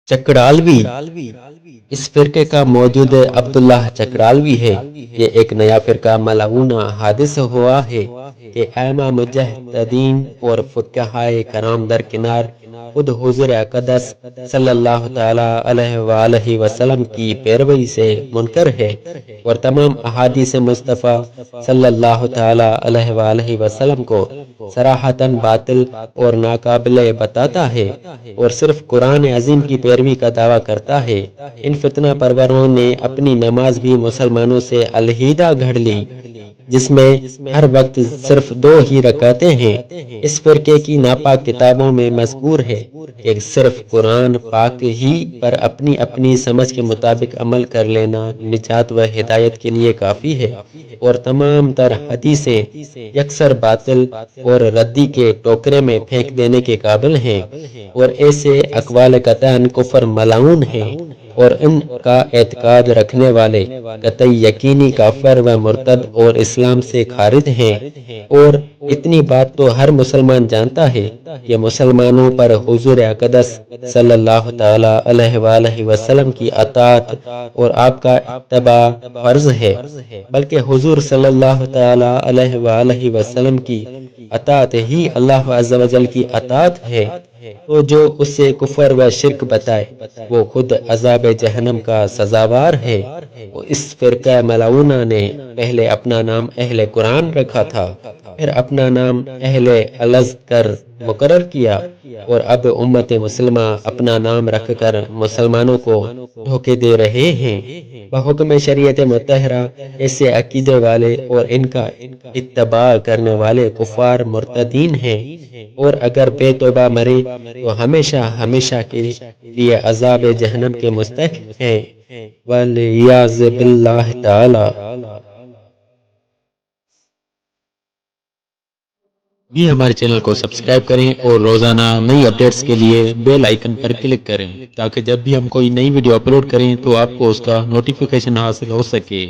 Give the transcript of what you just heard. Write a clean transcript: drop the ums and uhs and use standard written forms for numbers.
چکڑالوی اس فرقے کا موجود عبداللہ چکڑالوی ہے۔ یہ ایک نیا فرقہ ملعونہ حادث ہوا ہے کہ ائمہ مجتہدین اور فقہائے کرام درکنار خود حضور اقدس صلی اللہ تعالی علیہ وآلہ وسلم کی پیروی سے منکر ہے اور تمام احادیث مصطفیٰ صلی اللہ تعالی علیہ وآلہ وسلم کو صراحتاً باطل اور ناقابل بتاتا ہے اور صرف قرآن عظیم کی پیروی کا دعویٰ کرتا ہے۔ ان فتنہ پروروں نے اپنی نماز بھی مسلمانوں سے علیحدہ گھڑ لی، جس میں ہر وقت صرف 2 ہی رکعتیں ہیں۔ اس فرقے کی ناپاک کتابوں میں مذکور ہے کہ صرف قرآن پاک ہی پر اپنی اپنی سمجھ کے مطابق عمل کر لینا نجات و ہدایت کے لیے کافی ہے، اور تمام تر حدیثیں یکسر باطل اور ردی کے ٹوکرے میں پھینک دینے کے قابل ہیں، اور ایسے اقوال قطعاً کفر ملعون ہیں، اور ان کا اعتقاد رکھنے والے قطعی یقینی کافر و مرتد اور اسلام سے خارج ہیں۔ اور اتنی بات تو ہر مسلمان جانتا ہے کہ مسلمانوں پر حضور اقدس صلی اللہ تعالی علیہ وآلہ وسلم کی اطاعت اور آپ کا اتباع فرض ہے، بلکہ حضور صلی اللہ تعالی علیہ وآلہ وسلم کی اطاعت ہی اللہ عز و جل کی اطاعت ہے۔ تو جو اس سے کفر و شرک بتائے وہ خود عذاب جہنم کا سزاوار ہے۔ اس فرقہ ملعونہ نے پہلے اپنا نام اہل قرآن رکھا تھا، پھر اپنا نام اہل الازکر مقرر کیا، اور اب امت مسلمہ اپنا نام رکھ کر مسلمانوں کو دھوکے دے رہے ہیں۔ بحکم شریعت مطہرہ ایسے عقیدے والے اور ان کا اتباع کرنے والے کفار مرتدین ہیں، اور اگر بے توبہ مرے تو ہمیشہ ہمیشہ کے لیے عذاب جہنم کے مستحق ہیں، والعیاذ باللہ تعالی۔ بھی ہمارے چینل کو سبسکرائب کریں اور روزانہ نئی اپڈیٹس کے لیے بیل آئیکن پر کلک کریں تاکہ جب بھی ہم کوئی نئی ویڈیو اپلوڈ کریں تو آپ کو اس کا نوٹیفیکیشن حاصل ہو سکے۔